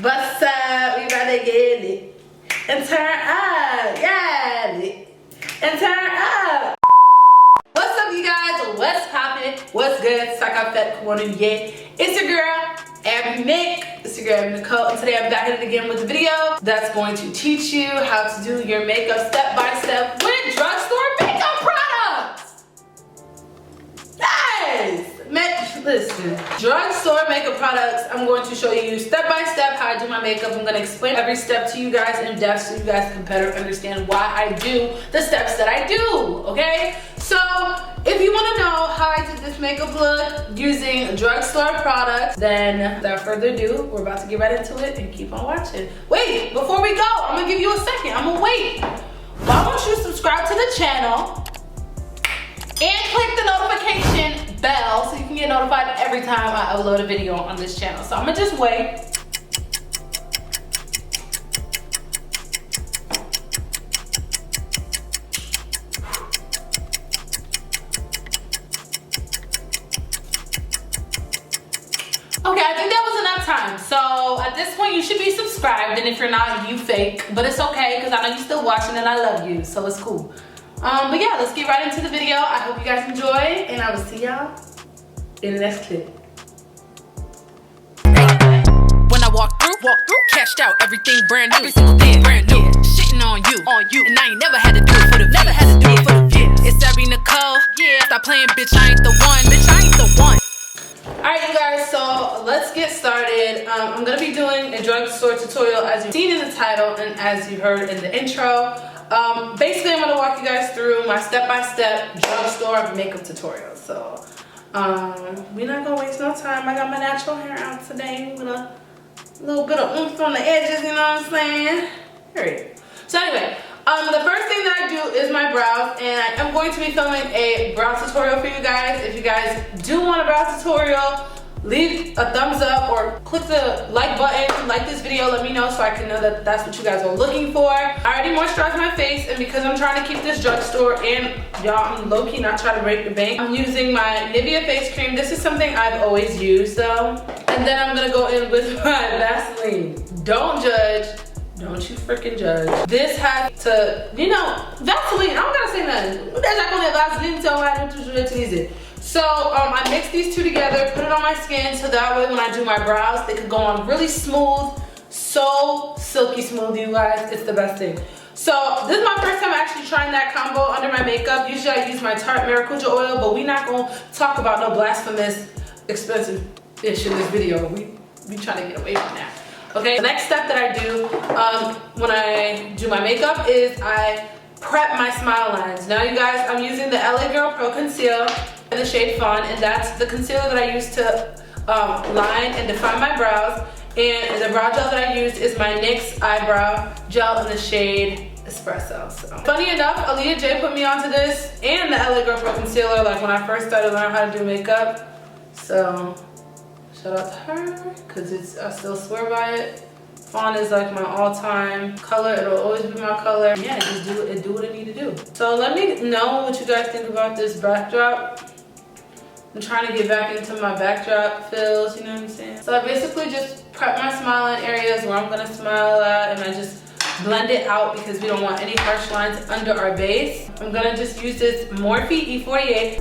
What's up? We about to get it and turn up, yeah, and turn up. What's up, you guys? What's poppin'? What's good? Suck out that corner, yeah. It's your girl, Abby Nick. It's your girl, Nicole, and today I'm back at it again with a video that's going to teach you how to do your makeup step by step with drugstore makeup products. Nice. Listen, drugstore makeup products, I'm going to show you step by step how I do my makeup. I'm going to explain every step to you guys in depth so you guys can better understand why I do the steps that I do, okay? So, if you want to know how I did this makeup look using drugstore products, then without further ado, we're about to get right into it and keep on watching. Wait, before we go, I'm going to give you a second. I'm going to wait. Why don't you subscribe to the channel and click the notification bell so you can get notified every time I upload a video on this channel. So I'm gonna just wait. Okay, I think that was enough time. So at this point you should be subscribed, and if you're not, you fake. But it's okay, because I know you're still watching and I love you, so it's cool. But yeah, let's get right into the video. I hope you guys enjoy, and I will see y'all in the next clip. When I walk through, cashed out, everything brand new, every single thing brand new. Shitting on you, and I ain't never had to do it for the views. It's Abby Nicole, stop playing, bitch, I ain't the one. Alright, you guys, so let's get started. I'm gonna be doing a drugstore tutorial as you've seen in the title and as you heard in the intro. Basically, I'm gonna walk you guys through my step-by-step drugstore makeup tutorial. So, we're not gonna waste no time. I got my natural hair out today with a little bit of oomph on the edges, you know what I'm saying? Period. So anyway, the first thing that I do is my brows, and I am going to be filming a brow tutorial for you guys. If you guys do want a brow tutorial, leave a thumbs up or click the like button, like this video, let me know so I can know that that's what you guys are looking for. I already moisturized my face, and because I'm trying to keep this drugstore and y'all, I'm low-key not trying to break the bank, I'm using my Nivea face cream. This is something I've always used though. And then I'm gonna go in with my Vaseline. Don't judge. Don't you freaking judge. This has to, you know, Vaseline, I don't gotta say nothing. Vaseline, so I don't utilize it. So I mix these two together, put it on my skin, so that way when I do my brows, they can go on really smooth, so silky smooth, you guys. It's the best thing. So this is my first time actually trying that combo under my makeup. Usually I use my Tarte Maracuja oil, but we're not gonna talk about no blasphemous expensive-ish in this video. We trying to get away from that. Okay, the next step that I do when I do my makeup is I prep my smile lines. Now you guys, I'm using the LA Girl Pro Conceal in the shade Fawn, and that's the concealer that I use to line and define my brows. And the brow gel that I used is my NYX eyebrow gel in the shade Espresso. So, funny enough, Aaliyah J put me onto this and the LA Girl Pro Concealer like when I first started learning how to do makeup. So shout out to her, because I still swear by it. Fawn is like my all-time color. It'll always be my color. Yeah, just do what it need to do. So let me know what you guys think about this backdrop. I'm trying to get back into my backdrop feels, you know what I'm saying? So I basically just prep my smile line areas where I'm gonna smile at, and I just blend it out because we don't want any harsh lines under our base. I'm gonna just use this Morphe E48.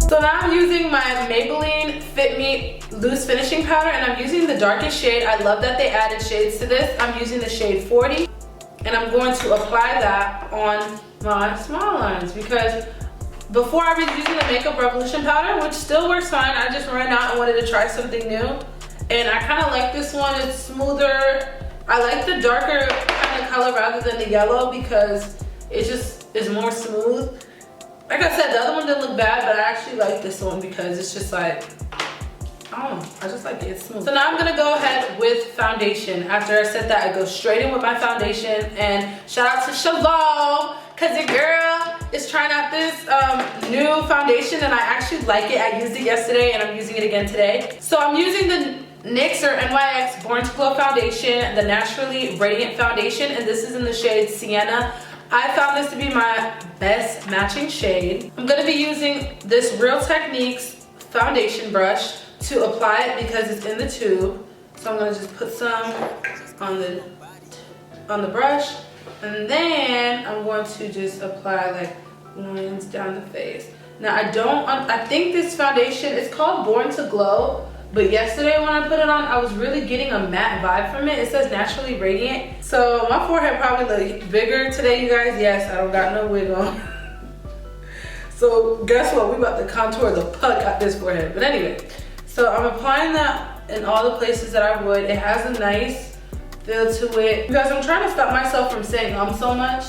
So now I'm using my Maybelline Fit Me Loose Finishing Powder, and I'm using the darkest shade. I love that they added shades to this. I'm using the shade 40, and I'm going to apply that on my smile lines because before I was using the Makeup Revolution powder, which still works fine. I just ran out and wanted to try something new, and I kind of like this one. It's smoother. I like the darker kind of color rather than the yellow because it just is more smooth. Like I said, the other one didn't look bad, but I actually like this one because it's just like, I don't know, I just like it, it's smooth. So now I'm gonna go ahead with foundation. After I said that, I go straight in with my foundation, and shout out to Shalom, cause your girl is trying out this new foundation, and I actually like it. I used it yesterday and I'm using it again today. So I'm using the NYX or NYX Born to Glow foundation, the Naturally Radiant foundation, and this is in the shade Sienna. I found this to be my best matching shade. I'm gonna be using this Real Techniques foundation brush to apply it because it's in the tube. So I'm gonna just put some on the brush, and then I'm going to just apply like lines down the face. Now I think this foundation is called Born to Glow, but yesterday when I put it on, I was really getting a matte vibe from it. It says naturally radiant. So my forehead probably look bigger today, you guys. Yes, I don't got no wig on. So guess what? We about to contour the fuck out this forehead. But anyway, so I'm applying that in all the places that I would. It has a nice feel to it. Because I'm trying to stop myself from saying so much.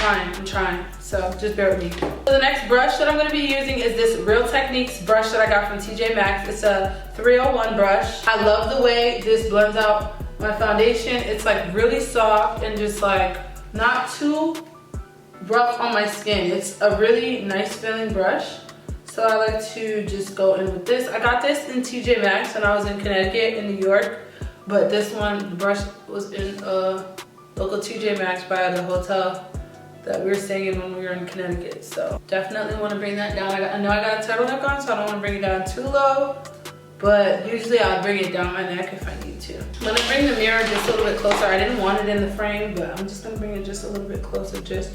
I'm trying. So just bear with me. So the next brush that I'm gonna be using is this Real Techniques brush that I got from TJ Maxx. It's a 301 brush. I love the way this blends out my foundation. It's like really soft and just like not too rough on my skin. It's a really nice feeling brush. So I like to just go in with this. I got this in TJ Maxx when I was in Connecticut in New York. But this one, the brush was in a local TJ Maxx by the hotel that we were staying in when we were in Connecticut. So definitely want to bring that down. I know I got a turtleneck on, so I don't want to bring it down too low, but usually I'll bring it down my neck if I need to. I'm gonna bring the mirror just a little bit closer. I didn't want it in the frame, but I'm just gonna bring it just a little bit closer just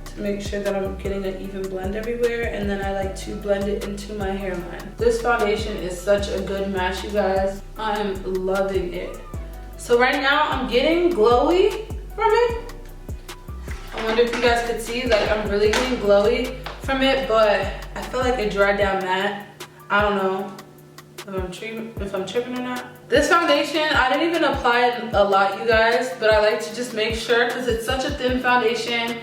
to make sure that I'm getting an even blend everywhere. And then I like to blend it into my hairline. This foundation is such a good match, you guys. I'm loving it. So right now I'm getting glowy from it. I wonder if you guys could see, like I'm really getting glowy from it, but I feel like it dried down matte. I don't know if I'm tripping or not. This foundation, I didn't even apply it a lot, you guys, but I like to just make sure because it's such a thin foundation.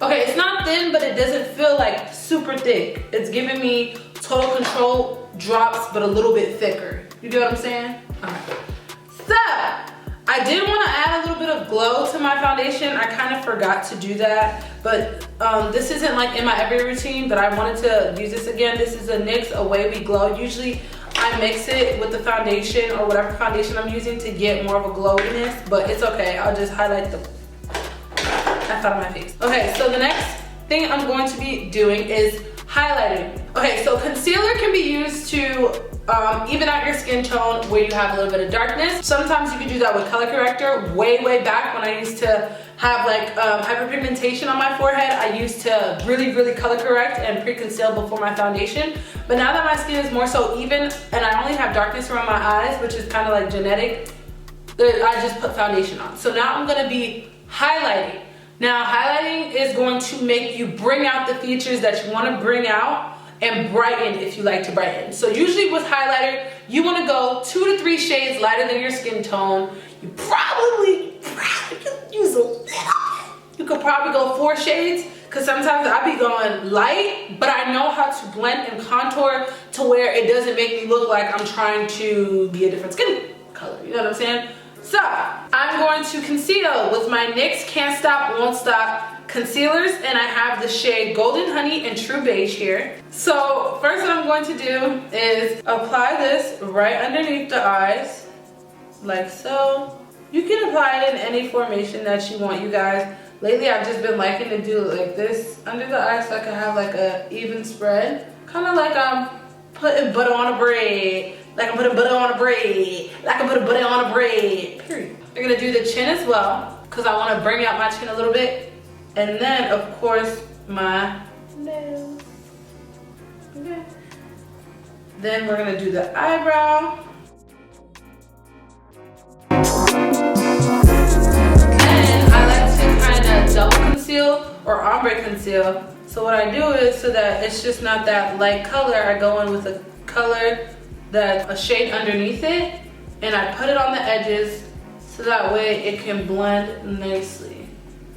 Okay, it's not thin, but it doesn't feel like super thick. It's giving me Total Control drops, but a little bit thicker. You get what I'm saying? All right. So, I did want to add a little bit of glow to my foundation. I kind of forgot to do that, but this isn't like in my every routine, but I wanted to use this again. This is a NYX Away We Glow. Usually I mix it with the foundation or whatever foundation I'm using to get more of a glowiness, but it's okay. I'll just highlight the F out of my face. Okay, so the next thing I'm going to be doing is highlighting. Okay, so concealer can be used to even out your skin tone where you have a little bit of darkness. Sometimes you can do that with color corrector. Way back when I used to have like hyperpigmentation on my forehead, I used to really color correct and pre-conceal before my foundation. But now that my skin is more so even and I only have darkness around my eyes, which is kind of like genetic, I just put foundation on. So now I'm gonna be highlighting. Now highlighting is going to make you bring out the features that you want to bring out and brighten if you like to brighten. So usually with highlighter, you want to go 2 to 3 shades lighter than your skin tone. You probably could use a little. You could probably go 4 shades because sometimes I be going light, but I know how to blend and contour to where it doesn't make me look like I'm trying to be a different skin color. You know what I'm saying? So I'm going to conceal with my NYX Can't Stop, Won't Stop concealers, and I have the shade Golden Honey and True Beige here. So first what I'm going to do is apply this right underneath the eyes, like so. You can apply it in any formation that you want, you guys. Lately I've just been liking to do it like this under the eyes so I can have like a even spread. Kind of like I'm putting butter on a bread. Like I'm putting butter on a bread. Like I'm putting butter on a bread. Period. We're gonna do the chin as well because I want to bring out my chin a little bit. And then of course my nose. Okay. Then we're gonna do the eyebrow. And I like to kind of double conceal or ombre conceal. So what I do is so that it's just not that light color, I go in with a color that's a shade underneath it, and I put it on the edges so that way it can blend nicely.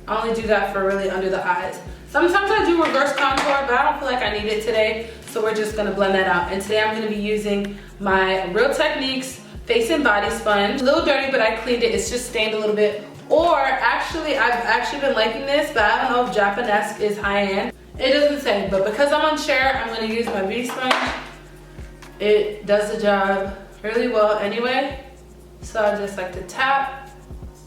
I only do that for really under the eyes. Sometimes I do reverse contour, but I don't feel like I need it today, so we're just gonna blend that out. And today I'm gonna be using my Real Techniques Face and Body Sponge. A little dirty, but I cleaned it. It's just stained a little bit. Or actually, I've actually been liking this, but I don't know if Japanesque is high-end. It doesn't say, but because I'm unsure, I'm gonna use my beauty sponge. It does the job really well anyway. So I just like to tap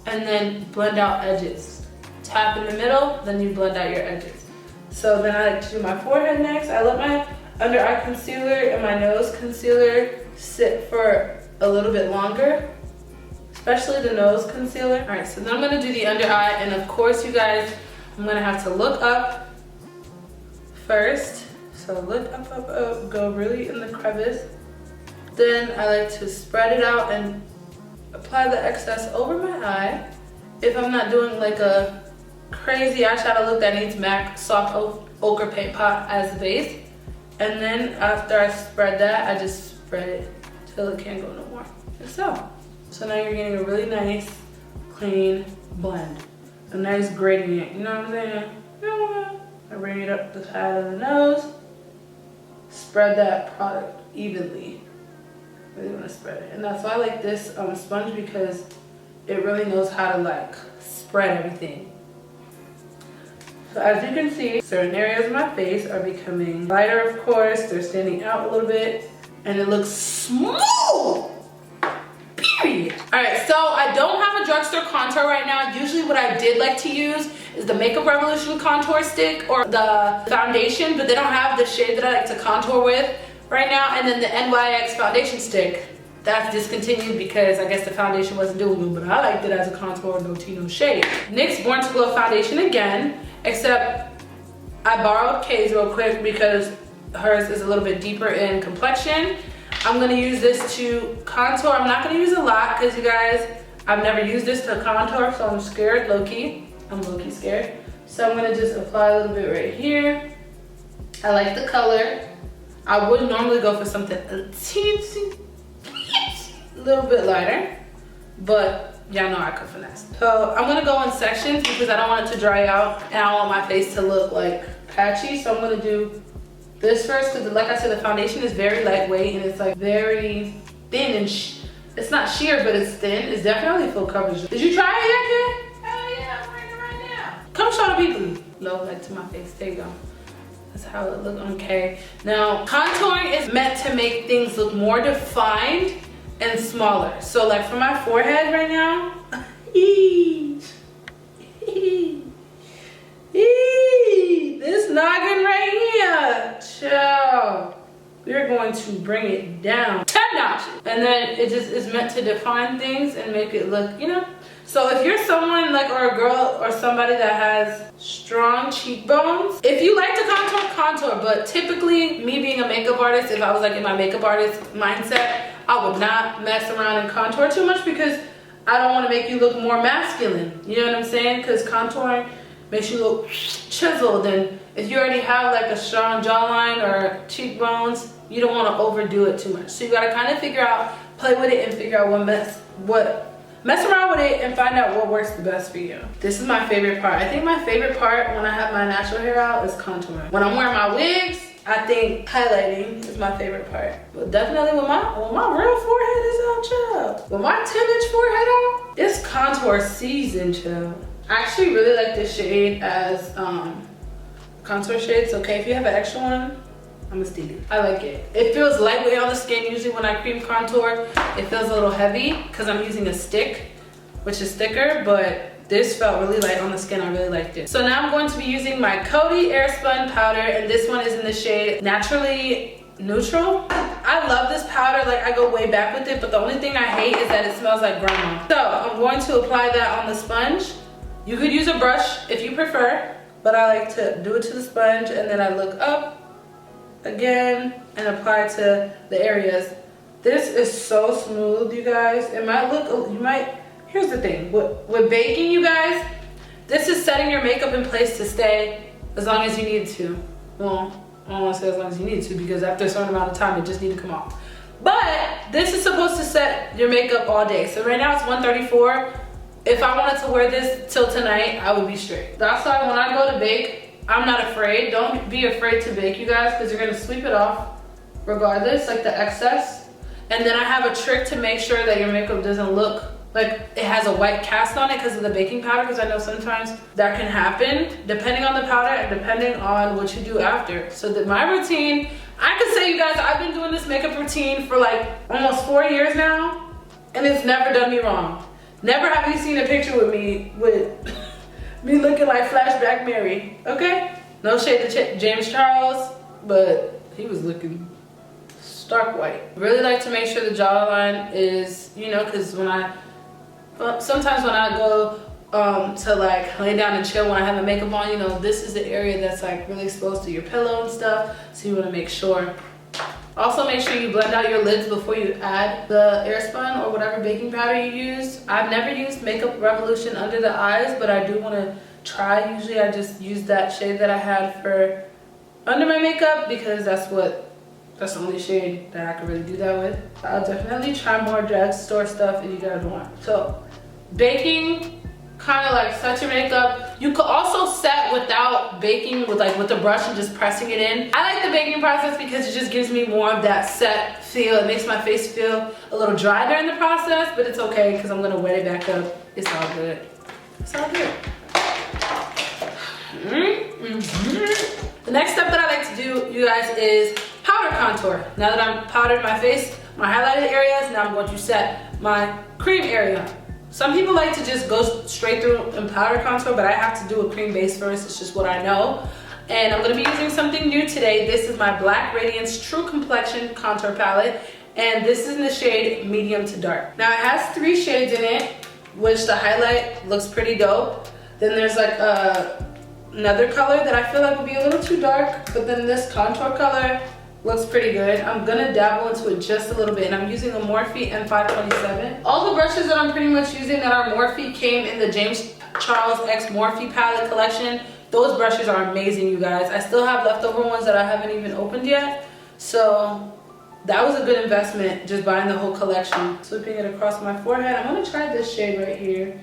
and then blend out edges tap in the middle, then you blend out your edges. So then I like to do my forehead next. I let my under eye concealer and my nose concealer sit for a little bit longer, especially the nose concealer. All right, so then I'm gonna do the under eye, and of course, you guys, I'm gonna have to look up first. So look up, up, up, go really in the crevice. Then I like to spread it out and apply the excess over my eye. If I'm not doing like a crazy eyeshadow look that needs MAC soft ochre paint pot as the base. And then after I spread that, I just spread it till it can't go no more. Like so. So now you're getting a really nice, clean blend. A nice gradient, you know what I'm saying? I bring it up the side of the nose. Spread that product evenly. Really want to spread it. And that's why I like this sponge, because it really knows how to like spread everything. So as you can see, certain areas of my face are becoming lighter, of course. They're standing out a little bit, and it looks smooth. Period. All right, so I don't have a drugstore contour right now. Usually what I did like to use is the Makeup Revolution contour stick or the foundation, but they don't have the shade that I like to contour with right now. And then the NYX foundation stick, that's discontinued because I guess the foundation wasn't doing good, but I liked it as a contour, no tea, no shade. NYX Born to Glow foundation again, except I borrowed Kay's real quick because hers is a little bit deeper in complexion. I'm gonna use this to contour. I'm not gonna use a lot because you guys, I've never used this to contour, so I'm scared, low-key. I'm low-key scared. So I'm gonna just apply a little bit right here. I like the color. I would normally go for something a teensy, little bit lighter, but y'all know I could finesse. So I'm gonna go in sections because I don't want it to dry out and I don't want my face to look like patchy. So I'm gonna do this first because like I said, the foundation is very lightweight and it's like very thin and it's not sheer, but it's thin. It's definitely full coverage. Did you try it yet, kid? Hell yeah, I'm wearing it right now. Come show the people. Low light to my face, there you go. That's how it look, okay. Now, contouring is meant to make things look more defined and smaller. So like for my forehead right now, this noggin right here, chill. We're going to bring it down 10 notches. And then it just is meant to define things and make it look, you know. So if you're someone like, or a girl or somebody that has strong cheekbones, if you like to contour, but typically me being a makeup artist, if I was like in my makeup artist mindset, I would not mess around and contour too much because I don't want to make you look more masculine. You know what I'm saying? Because contouring makes you look chiseled, and if you already have like a strong jawline or cheekbones, you don't want to overdo it too much. So you got to kind of figure out, play with it and figure out mess around with it and find out what works the best for you. This is my favorite part. I think my favorite part when I have my natural hair out is contouring. When I'm wearing my wigs, I think highlighting is my favorite part. But definitely when my real forehead is out, child. When my 10-inch forehead out, it's contour season, child. I actually really like this shade as contour shade. So okay, if you have an extra one, I'm gonna steal it. I like it. It feels lightweight on the skin. Usually when I cream contour, it feels a little heavy because I'm using a stick, which is thicker, but this felt really light on the skin. I really liked it. So now I'm going to be using my Coty Airspun powder, and this one is in the shade Naturally Neutral. I love this powder, like I go way back with it, but the only thing I hate is that it smells like grandma. So I'm going to apply that on the sponge. You could use a brush if you prefer, but I like to do it to the sponge, and then I look up again and apply to the areas. This is so smooth, you guys. It might look, here's the thing, with baking, you guys, this is setting your makeup in place to stay as long as you need to. Well, I don't want to say as long as you need to because after a certain amount of time, it just need to come off. But this is supposed to set your makeup all day. So right now it's 1:34. If I wanted to wear this till tonight, I would be straight. That's why when I go to bake, I'm not afraid. Don't be afraid to bake, you guys, because you're gonna sweep it off regardless, like the excess. And then I have a trick to make sure that your makeup doesn't look like it has a white cast on it because of the baking powder, because I know sometimes that can happen depending on the powder and depending on what you do after. So that my routine, I could say, you guys, I've been doing this makeup routine for like almost 4 years now, and it's never done me wrong. Never have you seen a picture with me with Me looking like Flashback Mary, okay? No shade to James Charles, but he was looking stark white. Really like to make sure the jawline is, you know, because sometimes when I go to like lay down and chill when I have my makeup on, you know, this is the area that's like really exposed to your pillow and stuff, so you want to make sure. Also make sure you blend out your lids before you add the airspun or whatever baking powder you use. I've never used Makeup Revolution under the eyes, but I do want to try. Usually I just use that shade that I had for under my makeup because that's the only shade that I can really do that with. I'll definitely try more drugstore stuff if you guys want. So baking, kind of like set your makeup. You could also set without baking with the brush and just pressing it in. I like the baking process because it just gives me more of that set feel. It makes my face feel a little dry during the process, but it's okay because I'm gonna wet it back up. It's all good. It's all good. The next step that I like to do, you guys, is powder contour. Now that I'm powdered my face, my highlighted areas, now I'm going to set my cream area. Some people like to just go straight through and powder contour, but I have to do a cream base first. It's just what I know. And I'm going to be using something new today. This is my Black Radiance True Complexion Contour Palette. And this is in the shade medium to dark. Now it has 3 shades in it, which the highlight looks pretty dope. Then there's like another color that I feel like would be a little too dark, but then this contour color looks pretty good. I'm gonna dabble into it just a little bit, and I'm using a Morphe M527. All the brushes that I'm pretty much using that are Morphe came in the James Charles X Morphe palette collection. Those brushes are amazing, you guys. I still have leftover ones that I haven't even opened yet, so that was a good investment, just buying the whole collection. Sweeping it across my forehead. I'm gonna try this shade right here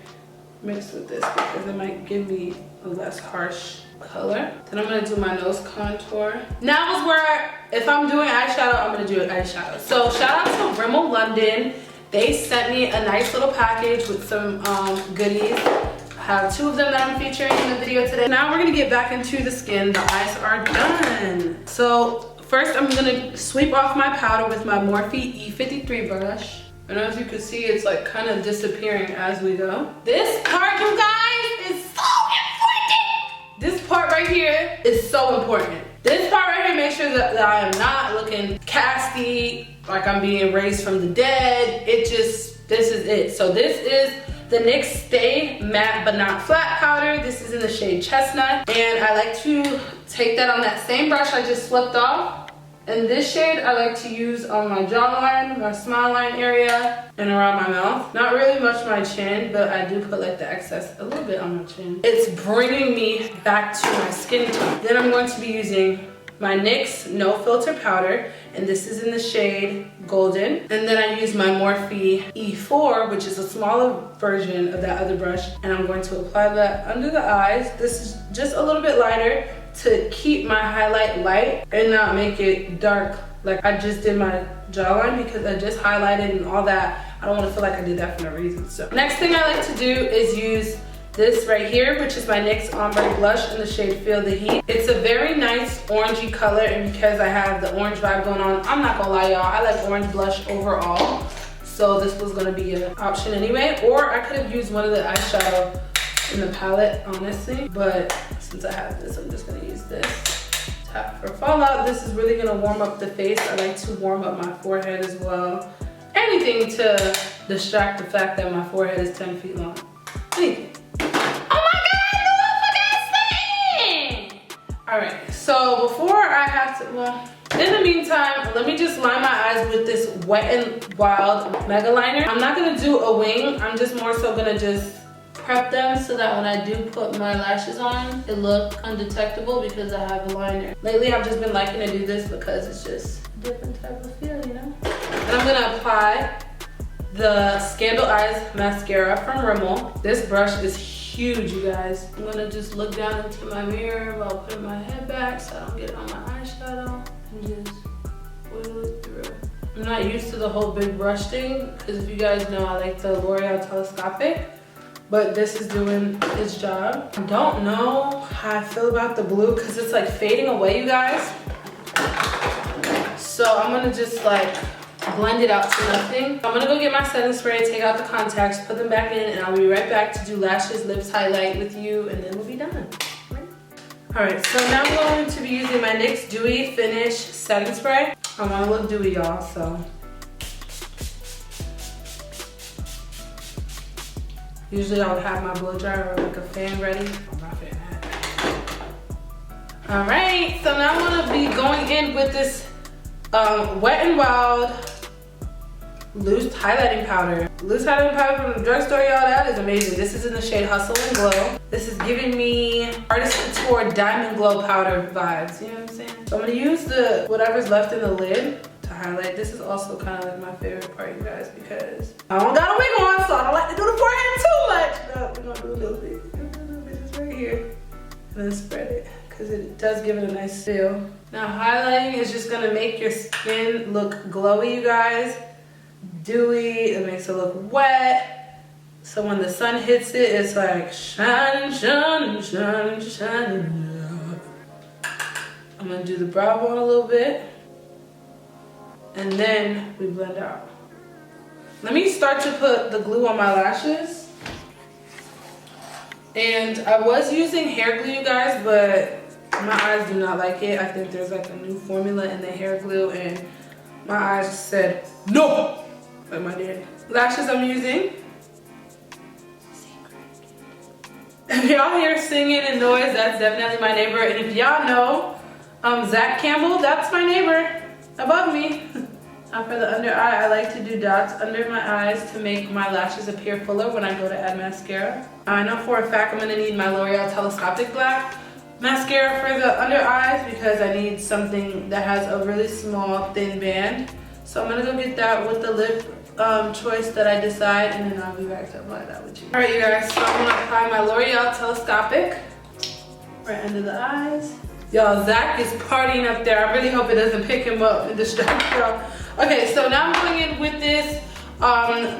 mixed with this because it might give me a less harsh color. Then I'm gonna do my nose contour. Now is where, if I'm doing eyeshadow, I'm gonna do eyeshadow. So shout out to Rimmel London. They sent me a nice little package with some goodies. I have 2 of them that I'm featuring in the video today. Now we're gonna get back into the skin. The eyes are done. So first I'm gonna sweep off my powder with my Morphe E53 brush. And as you can see, it's like kind of disappearing as we go. This part, you guys, is so important. This part right here is so important. This part right here makes sure that I am not looking casty, like I'm being raised from the dead. This is it. So this is the NYX Stay Matte But Not Flat powder. This is in the shade Chestnut. And I like to take that on that same brush I just flipped off. And this shade I like to use on my jawline, my smile line area, and around my mouth. Not really much my chin, but I do put like the excess a little bit on my chin. It's bringing me back to my skin tone. Then I'm going to be using my NYX No Filter powder, and this is in the shade Golden. And then I use my Morphe E4, which is a smaller version of that other brush, and I'm going to apply that under the eyes. This is just a little bit lighter to keep my highlight light and not make it dark like I just did my jawline, because I just highlighted and all that. I don't want to feel like I did that for no reason. So next thing I like to do is use this right here, which is my NYX Ombré blush in the shade Feel the Heat. It's a very nice orangey color, and because I have the orange vibe going on, I'm not gonna lie y'all, I like orange blush overall. So this was gonna be an option anyway, or I could have used one of the eyeshadow in the palette, honestly, but since I have this, I'm just gonna use this. Tap for fallout. This is really gonna warm up the face. I like to warm up my forehead as well. Anything to distract the fact that my forehead is 10 feet long. Anything. Oh my God, I love what I saying! Alright, so before I have to, well, in the meantime, let me just line my eyes with this Wet n Wild Mega Liner. I'm not gonna do a wing, I'm just more so gonna just prep them so that when I do put my lashes on, it looks undetectable because I have a liner. Lately, I've just been liking to do this because it's just a different type of feel, you know? And I'm gonna apply the Scandal Eyes mascara from Rimmel. This brush is huge, you guys. I'm gonna just look down into my mirror while putting my head back so I don't get it on my eyeshadow, and just wiggle it through. I'm not used to the whole big brush thing because if you guys know, I like the L'Oreal Telescopic. But this is doing its job. I don't know how I feel about the blue because it's like fading away, you guys. So I'm gonna just like blend it out to nothing. I'm gonna go get my setting spray, take out the contacts, put them back in, and I'll be right back to do lashes, lips, highlight with you, and then we'll be done. Alright, so now I'm going to be using my NYX Dewy Finish setting spray. I wanna look dewy, y'all, so. Usually I would have my blow dryer or like a fan ready. I'm not fan hat. Alright, so now I'm gonna be going in with this Wet n Wild loose highlighting powder. Loose highlighting powder from the drugstore, y'all. That is amazing. This is in the shade Hustle and Glow. This is giving me Artist Couture Diamond Glow powder vibes. You know what I'm saying? So I'm gonna use the whatever's left in the lid to highlight. This is also kind of like my favorite part, you guys, because I don't got a wig on, so I don't like to do the forehead too much. No, we're gonna do a little bit. Just right here, and then spread it, because it does give it a nice feel. Now highlighting is just gonna make your skin look glowy, you guys. Dewy, it makes it look wet. So when the sun hits it, it's like shining, shining, shining, shining. I'm gonna do the brow bone a little bit. And then we blend out. Let me start to put the glue on my lashes. And I was using hair glue, you guys, but my eyes do not like it. I think there's like a new formula in the hair glue and my eyes said no, like my dad. Lashes I'm using. If y'all hear singing and noise, that's definitely my neighbor. And if y'all know Zach Campbell, that's my neighbor above me. Now for the under eye, I like to do dots under my eyes to make my lashes appear fuller when I go to add mascara. I know for a fact I'm gonna need my L'Oreal Telescopic Black mascara for the under eyes because I need something that has a really small, thin band. So I'm gonna go get that with the lip choice that I decide, and then I'll be back to apply that with you. All right, you guys, so I'm gonna apply my L'Oreal Telescopic right under the eyes. Y'all, Zach is partying up there. I really hope it doesn't pick him up and distract y'all. Okay, so now I'm going in with this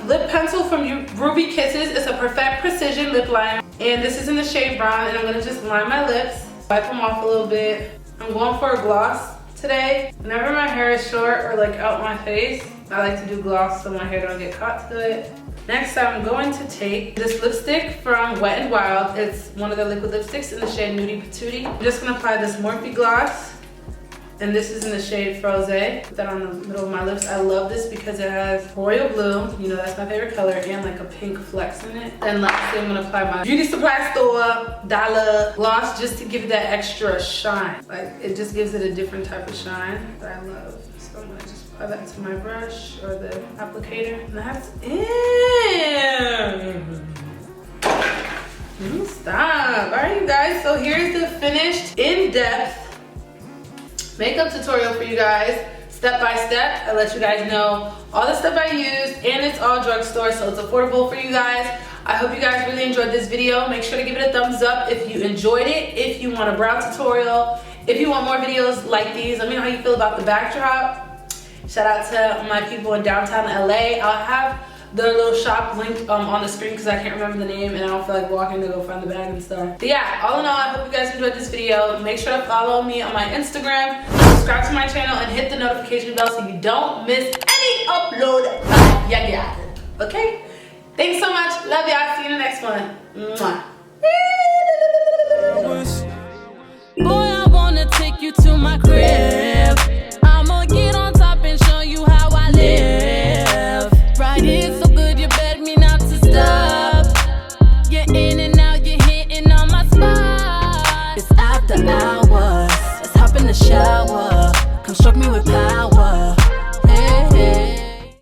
lip pencil from Ruby Kisses. It's a Perfect Precision lip liner, and this is in the shade brown, and I'm gonna just line my lips, wipe them off a little bit. I'm going for a gloss today. Whenever my hair is short or like out my face, I like to do gloss so my hair don't get caught to it. Next, I'm going to take this lipstick from Wet n Wild. It's one of the liquid lipsticks in the shade Nudie Patootie. I'm just gonna apply this Morphe gloss, and this is in the shade Froze. Put that on the middle of my lips. I love this because it has royal blue, you know that's my favorite color, and like a pink flex in it. And lastly, I'm gonna apply my Beauty Supply Store Dollar gloss just to give it that extra shine. Like, it just gives it a different type of shine that I love. So I'm gonna just apply that to my brush or the applicator. And that's it. Stop. Alright, you guys, so here's the finished in-depth makeup tutorial for you guys, step by step. I let you guys know all the stuff I used, and it's all drugstore, so it's affordable for you guys. I hope you guys really enjoyed this video. Make sure to give it a thumbs up if you enjoyed it. If you want a brow tutorial, if you want more videos like these, let me know how you feel about the backdrop. Shout out to my people in downtown LA. I'll have their little shop linked on the screen because I can't remember the name and I don't feel like walking to go find the bag and stuff. But yeah, all in all, I hope you guys enjoyed this video. Make sure to follow me on my Instagram, subscribe to my channel, and hit the notification bell so you don't miss any upload. Yeah. Okay? Thanks so much. Love y'all. See you in the next one. Mwah. Boy, I wanna take you to my crib. I'ma get on top and show you how I live. Right here, so good, you bet me not to stop. You're in and out, you're hitting on my spot. It's after hours, let's hop in the shower. Come stroke me with power.